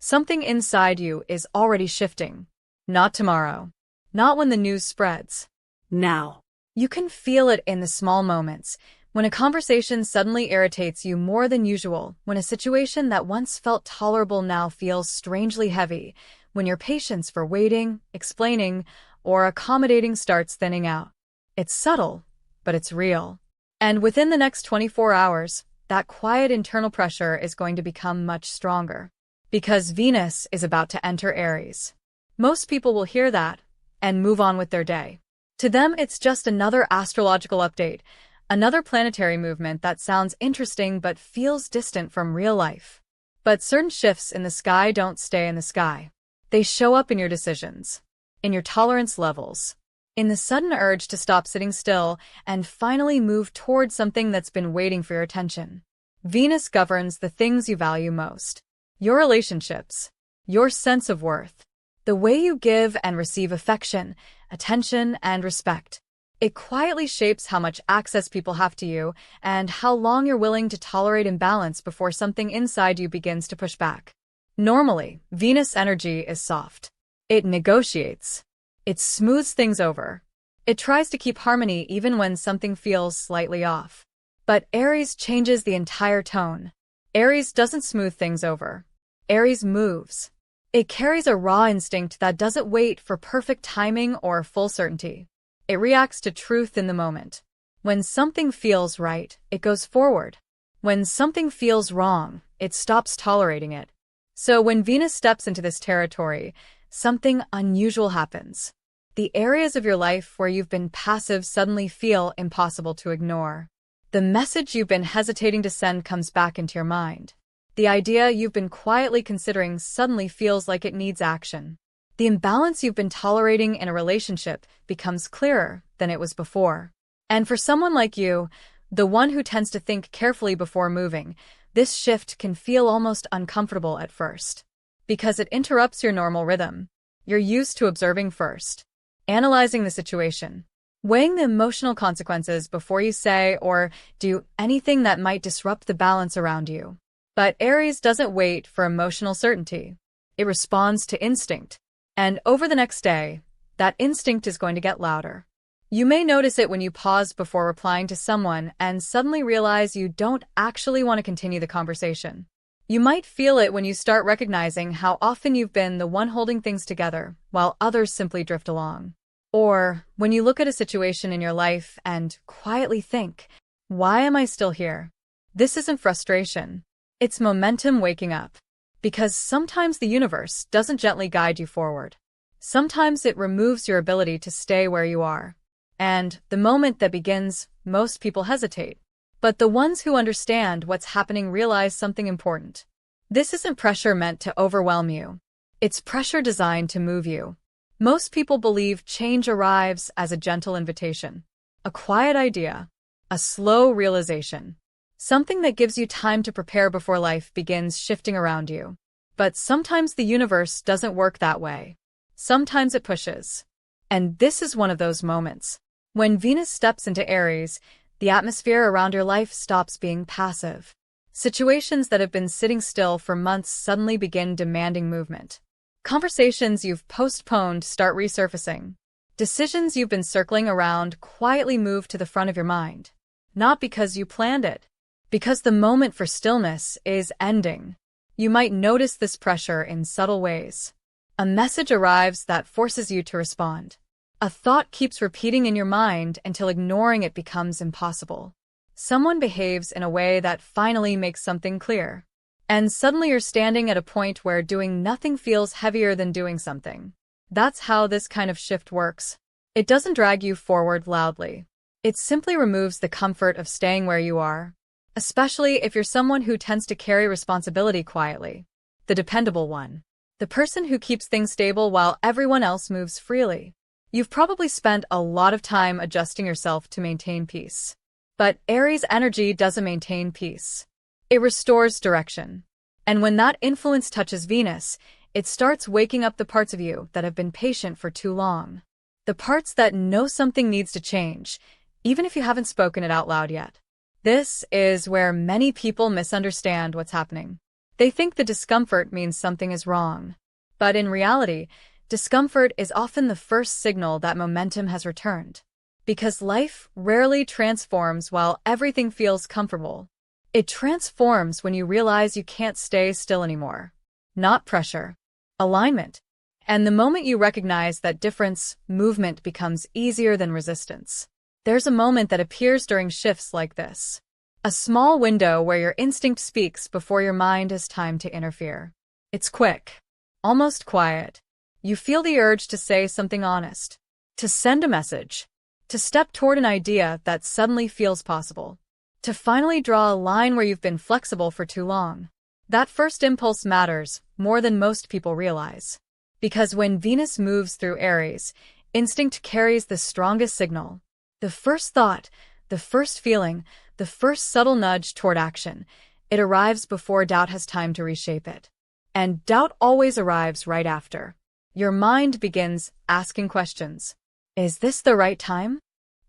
Something inside you is already shifting. Not tomorrow. Not when the news spreads. Now. You can feel it in the small moments, when a conversation suddenly irritates you more than usual, when a situation that once felt tolerable now feels strangely heavy, when your patience for waiting, explaining, or accommodating starts thinning out. It's subtle, but it's real. And within the next 24 hours, that quiet internal pressure is going to become much stronger. Because Venus is about to enter Aries. Most people will hear that and move on with their day. To them, it's just another astrological update, another planetary movement that sounds interesting but feels distant from real life. But certain shifts in the sky don't stay in the sky. They show up in your decisions, in your tolerance levels, in the sudden urge to stop sitting still and finally move towards something that's been waiting for your attention. Venus governs the things you value most. Your relationships, your sense of worth, the way you give and receive affection, attention, and respect. It quietly shapes how much access people have to you and how long you're willing to tolerate imbalance before something inside you begins to push back. Normally, Venus energy is soft. It negotiates. It smooths things over. It tries to keep harmony even when something feels slightly off. But Aries changes the entire tone. Aries doesn't smooth things over. Aries moves. It carries a raw instinct that doesn't wait for perfect timing or full certainty. It reacts to truth in the moment. When something feels right, it goes forward. When something feels wrong, it stops tolerating it. So when Venus steps into this territory, something unusual happens. The areas of your life where you've been passive suddenly feel impossible to ignore. The message you've been hesitating to send comes back into your mind. The idea you've been quietly considering suddenly feels like it needs action. The imbalance you've been tolerating in a relationship becomes clearer than it was before. And for someone like you, the one who tends to think carefully before moving, this shift can feel almost uncomfortable at first. Because it interrupts your normal rhythm. You're used to observing first, analyzing the situation, weighing the emotional consequences before you say or do anything that might disrupt the balance around you. But Aries doesn't wait for emotional certainty. It responds to instinct. And over the next day, that instinct is going to get louder. You may notice it when you pause before replying to someone and suddenly realize you don't actually want to continue the conversation. You might feel it when you start recognizing how often you've been the one holding things together while others simply drift along. Or when you look at a situation in your life and quietly think, why am I still here? This isn't frustration. It's momentum waking up. Because sometimes the universe doesn't gently guide you forward. Sometimes it removes your ability to stay where you are. And the moment that begins, most people hesitate. But the ones who understand what's happening realize something important. This isn't pressure meant to overwhelm you. It's pressure designed to move you. Most people believe change arrives as a gentle invitation. A quiet idea. A slow realization. Something that gives you time to prepare before life begins shifting around you. But sometimes the universe doesn't work that way. Sometimes it pushes. And this is one of those moments. When Venus steps into Aries, the atmosphere around your life stops being passive. Situations that have been sitting still for months suddenly begin demanding movement. Conversations you've postponed start resurfacing. Decisions you've been circling around quietly move to the front of your mind. Not because you planned it. Because the moment for stillness is ending. You might notice this pressure in subtle ways. A message arrives that forces you to respond. A thought keeps repeating in your mind until ignoring it becomes impossible. Someone behaves in a way that finally makes something clear. And suddenly you're standing at a point where doing nothing feels heavier than doing something. That's how this kind of shift works. It doesn't drag you forward loudly. It simply removes the comfort of staying where you are. Especially if you're someone who tends to carry responsibility quietly. The dependable one. The person who keeps things stable while everyone else moves freely. You've probably spent a lot of time adjusting yourself to maintain peace. But Aries energy doesn't maintain peace. It restores direction. And when that influence touches Venus, it starts waking up the parts of you that have been patient for too long. The parts that know something needs to change, even if you haven't spoken it out loud yet. This is where many people misunderstand what's happening. They think the discomfort means something is wrong. But in reality, discomfort is often the first signal that momentum has returned. Because life rarely transforms while everything feels comfortable. It transforms when you realize you can't stay still anymore. Not pressure. Alignment. And the moment you recognize that difference, movement becomes easier than resistance. There's a moment that appears during shifts like this. A small window where your instinct speaks before your mind has time to interfere. It's quick. Almost quiet. You feel the urge to say something honest. To send a message. To step toward an idea that suddenly feels possible. To finally draw a line where you've been flexible for too long. That first impulse matters more than most people realize. Because when Venus moves through Aries, instinct carries the strongest signal. The first thought, the first feeling, the first subtle nudge toward action. It arrives before doubt has time to reshape it. And doubt always arrives right after. Your mind begins asking questions. Is this the right time?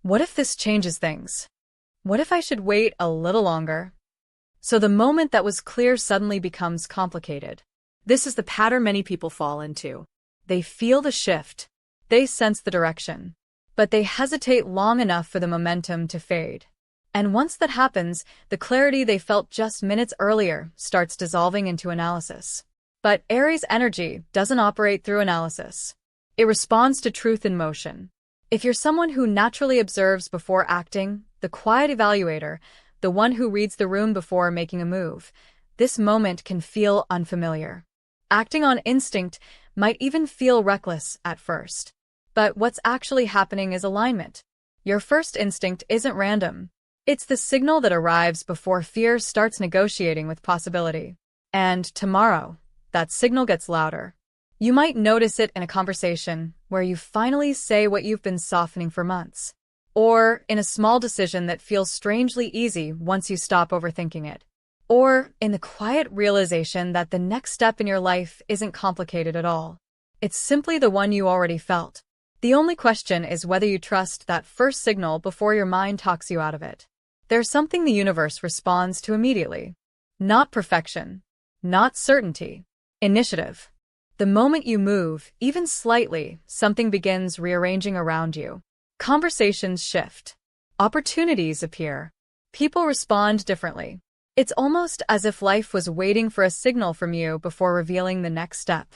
What if this changes things? What if I should wait a little longer? So the moment that was clear suddenly becomes complicated. This is the pattern many people fall into. They feel the shift. They sense the direction. But they hesitate long enough for the momentum to fade. And once that happens, the clarity they felt just minutes earlier starts dissolving into analysis. But Aries energy doesn't operate through analysis. It responds to truth in motion. If you're someone who naturally observes before acting, the quiet evaluator, the one who reads the room before making a move, this moment can feel unfamiliar. Acting on instinct might even feel reckless at first. But what's actually happening is alignment. Your first instinct isn't random. It's the signal that arrives before fear starts negotiating with possibility. And tomorrow, that signal gets louder. You might notice it in a conversation where you finally say what you've been softening for months. Or in a small decision that feels strangely easy once you stop overthinking it. Or in the quiet realization that the next step in your life isn't complicated at all. It's simply the one you already felt. The only question is whether you trust that first signal before your mind talks you out of it. There's something the universe responds to immediately. Not perfection. Not certainty. Initiative. The moment you move, even slightly, something begins rearranging around you. Conversations shift. Opportunities appear. People respond differently. It's almost as if life was waiting for a signal from you before revealing the next step.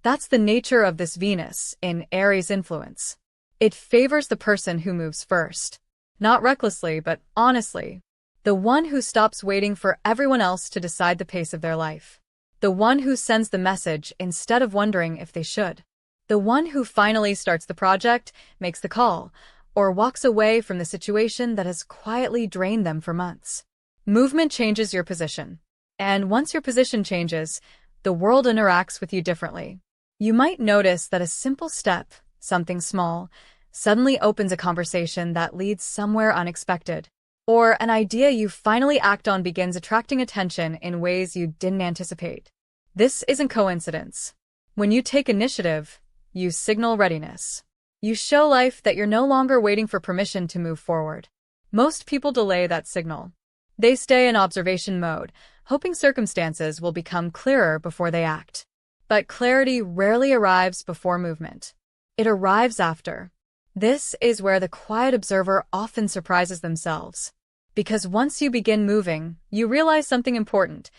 That's the nature of this Venus in Aries influence. It favors the person who moves first. Not recklessly, but honestly. The one who stops waiting for everyone else to decide the pace of their life. The one who sends the message instead of wondering if they should. The one who finally starts the project, makes the call, or walks away from the situation that has quietly drained them for months. Movement changes your position. And once your position changes, the world interacts with you differently. You might notice that a simple step, something small, suddenly opens a conversation that leads somewhere unexpected. Or an idea you finally act on begins attracting attention in ways you didn't anticipate. This isn't coincidence. When you take initiative, you signal readiness. You show life that you're no longer waiting for permission to move forward. Most people delay that signal. They stay in observation mode, hoping circumstances will become clearer before they act. But clarity rarely arrives before movement. It arrives after. This is where the quiet observer often surprises themselves. Because once you begin moving, you realize something important.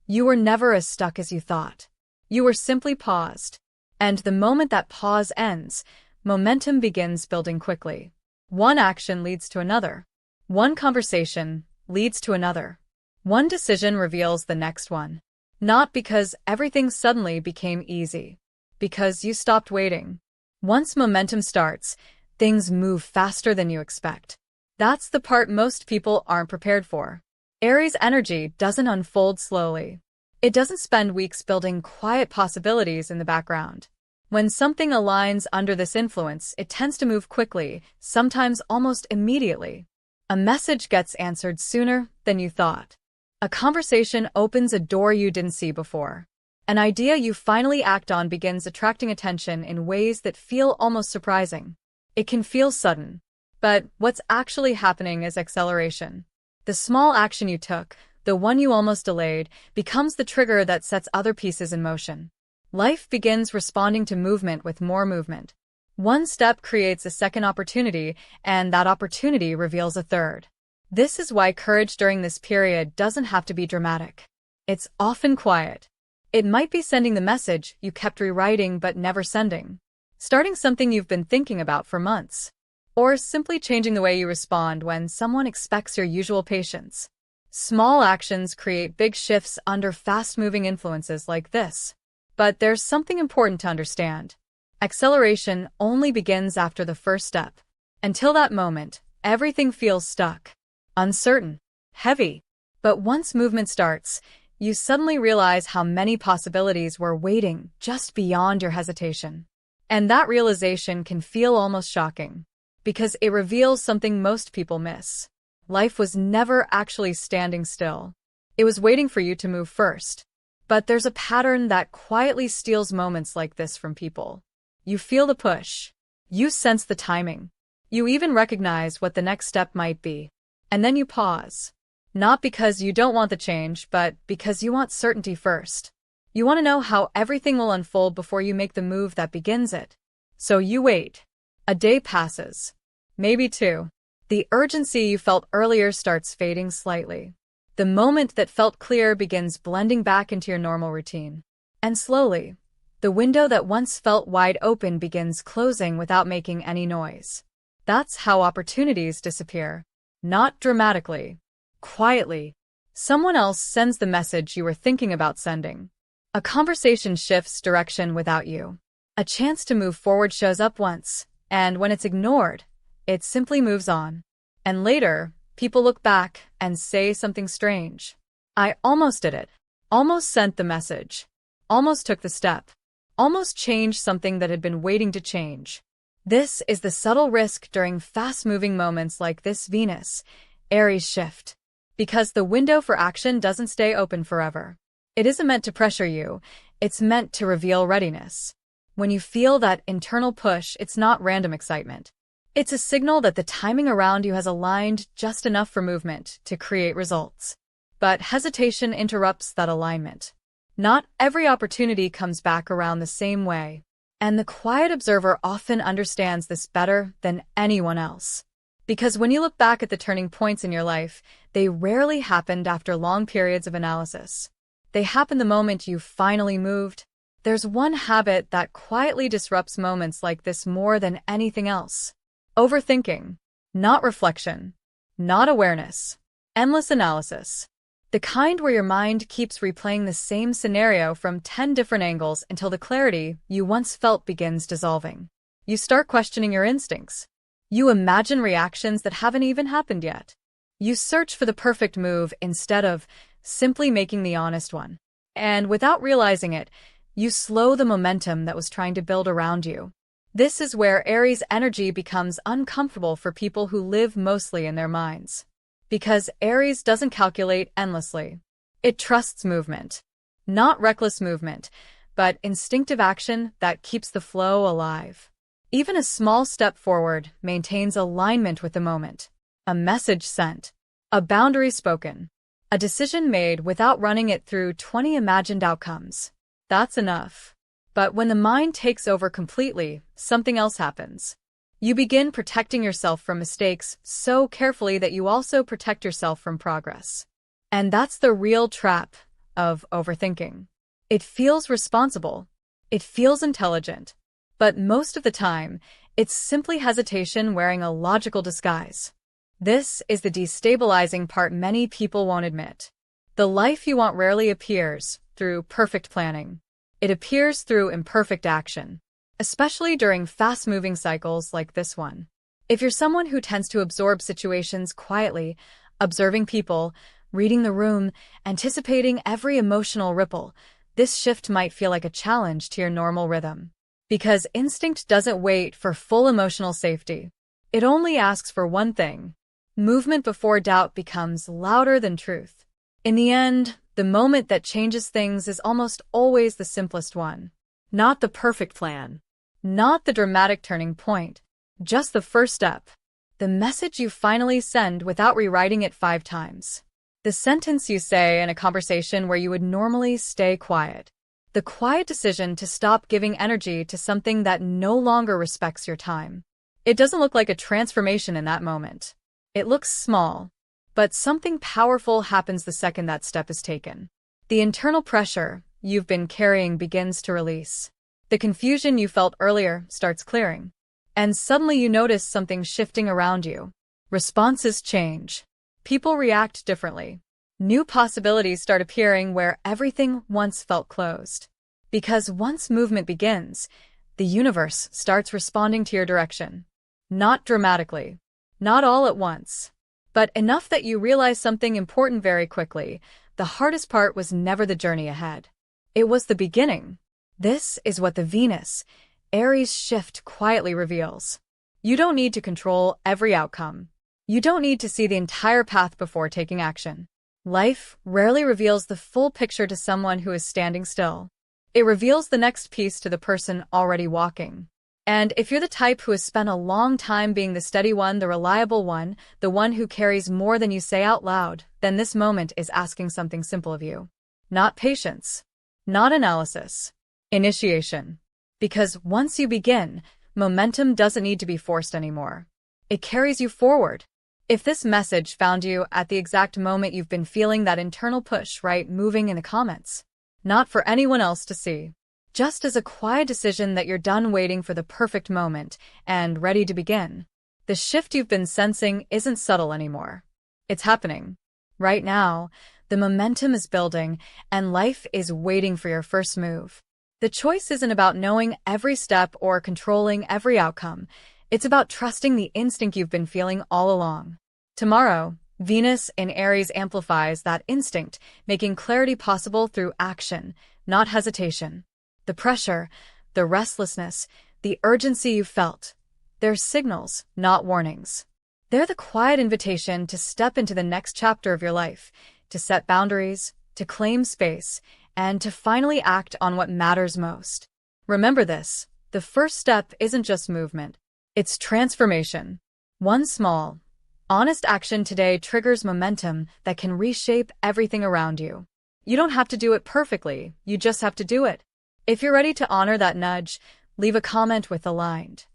You were never as stuck as you thought. You were simply paused. And the moment that pause ends, momentum begins building quickly. One action leads to another. One conversation leads to another. One decision reveals the next one. Not because everything suddenly became easy. Because you stopped waiting. Once momentum starts, things move faster than you expect. That's the part most people aren't prepared for. Aries energy doesn't unfold slowly. It doesn't spend weeks building quiet possibilities in the background. When something aligns under this influence, it tends to move quickly, sometimes almost immediately. A message gets answered sooner than you thought. A conversation opens a door you didn't see before. An idea you finally act on begins attracting attention in ways that feel almost surprising. It can feel sudden. But what's actually happening is acceleration. The small action you took, the one you almost delayed, becomes the trigger that sets other pieces in motion. Life begins responding to movement with more movement. One step creates a second opportunity, and that opportunity reveals a third. This is why courage during this period doesn't have to be dramatic. It's often quiet. It might be sending the message you kept rewriting but never sending, starting something you've been thinking about for months, or simply changing the way you respond when someone expects your usual patience. Small actions create big shifts under fast-moving influences like this. But there's something important to understand. Acceleration only begins after the first step. Until that moment, everything feels stuck, uncertain, heavy. But once movement starts, you suddenly realize how many possibilities were waiting just beyond your hesitation. And that realization can feel almost shocking, because it reveals something most people miss. Life was never actually standing still. It was waiting for you to move first. But there's a pattern that quietly steals moments like this from people. You feel the push. You sense the timing. You even recognize what the next step might be. And then you pause. Not because you don't want the change, but because you want certainty first. You want to know how everything will unfold before you make the move that begins it. So you wait. A day passes. Maybe two. The urgency you felt earlier starts fading slightly. The moment that felt clear begins blending back into your normal routine. And slowly, the window that once felt wide open begins closing without making any noise. That's how opportunities disappear. Not dramatically. Quietly. Someone else sends the message you were thinking about sending. A conversation shifts direction without you. A chance to move forward shows up once, and when it's ignored, it simply moves on. And later, people look back and say something strange. I almost did it. Almost sent the message. Almost took the step. Almost changed something that had been waiting to change. This is the subtle risk during fast-moving moments like this Venus, Aries shift. Because the window for action doesn't stay open forever. It isn't meant to pressure you. It's meant to reveal readiness. When you feel that internal push, it's not random excitement. It's a signal that the timing around you has aligned just enough for movement to create results. But hesitation interrupts that alignment. Not every opportunity comes back around the same way. And the quiet observer often understands this better than anyone else. Because when you look back at the turning points in your life, they rarely happened after long periods of analysis. They happen the moment you finally moved. There's one habit that quietly disrupts moments like this more than anything else. Overthinking. Not reflection. Not awareness. Endless analysis. The kind where your mind keeps replaying the same scenario from 10 different angles until the clarity you once felt begins dissolving. You start questioning your instincts. You imagine reactions that haven't even happened yet. You search for the perfect move instead of simply making the honest one. And without realizing it, you slow the momentum that was trying to build around you. This is where Aries energy becomes uncomfortable for people who live mostly in their minds. Because Aries doesn't calculate endlessly. It trusts movement. Not reckless movement, but instinctive action that keeps the flow alive. Even a small step forward maintains alignment with the moment. A message sent. A boundary spoken. A decision made without running it through 20 imagined outcomes. That's enough. But when the mind takes over completely, something else happens. You begin protecting yourself from mistakes so carefully that you also protect yourself from progress. And that's the real trap of overthinking. It feels responsible. It feels intelligent. But most of the time, it's simply hesitation wearing a logical disguise. This is the destabilizing part many people won't admit. The life you want rarely appears through perfect planning. It appears through imperfect action, especially during fast-moving cycles like this one. If you're someone who tends to absorb situations quietly, observing people, reading the room, anticipating every emotional ripple, this shift might feel like a challenge to your normal rhythm. Because instinct doesn't wait for full emotional safety. It only asks for one thing. Movement before doubt becomes louder than truth. In the end, the moment that changes things is almost always the simplest one. Not the perfect plan. Not the dramatic turning point. Just the first step. The message you finally send without rewriting it 5 times. The sentence you say in a conversation where you would normally stay quiet. The quiet decision to stop giving energy to something that no longer respects your time. It doesn't look like a transformation in that moment. It looks small, but something powerful happens the second that step is taken. The internal pressure you've been carrying begins to release. The confusion you felt earlier starts clearing. And suddenly you notice something shifting around you. Responses change. People react differently. New possibilities start appearing where everything once felt closed. Because once movement begins, the universe starts responding to your direction. Not dramatically. Not all at once. But enough that you realize something important very quickly. The hardest part was never the journey ahead. It was the beginning. This is what the Venus, Aries shift quietly reveals. You don't need to control every outcome. You don't need to see the entire path before taking action. Life rarely reveals the full picture to someone who is standing still. It reveals the next piece to the person already walking. And if you're the type who has spent a long time being the steady one, the reliable one, the one who carries more than you say out loud, then this moment is asking something simple of you. Not patience. Not analysis. Initiation. Because once you begin, momentum doesn't need to be forced anymore. It carries you forward. If this message found you at the exact moment you've been feeling that internal push, write moving in the comments. Not for anyone else to see. Just as a quiet decision that you're done waiting for the perfect moment and ready to begin. The shift you've been sensing isn't subtle anymore. It's happening. Right now, the momentum is building and life is waiting for your first move. The choice isn't about knowing every step or controlling every outcome. It's about trusting the instinct you've been feeling all along. Tomorrow, Venus in Aries amplifies that instinct, making clarity possible through action, not hesitation. The pressure, the restlessness, the urgency you felt. They're signals, not warnings. They're the quiet invitation to step into the next chapter of your life, to set boundaries, to claim space, and to finally act on what matters most. Remember this, the first step isn't just movement. It's transformation. One small, honest action today triggers momentum that can reshape everything around you. You don't have to do it perfectly, you just have to do it. If you're ready to honor that nudge, leave a comment with aligned.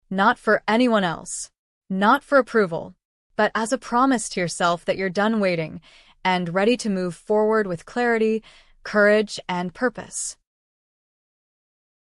Not for anyone else. Not for approval. But as a promise to yourself that you're done waiting and ready to move forward with clarity, courage, and purpose.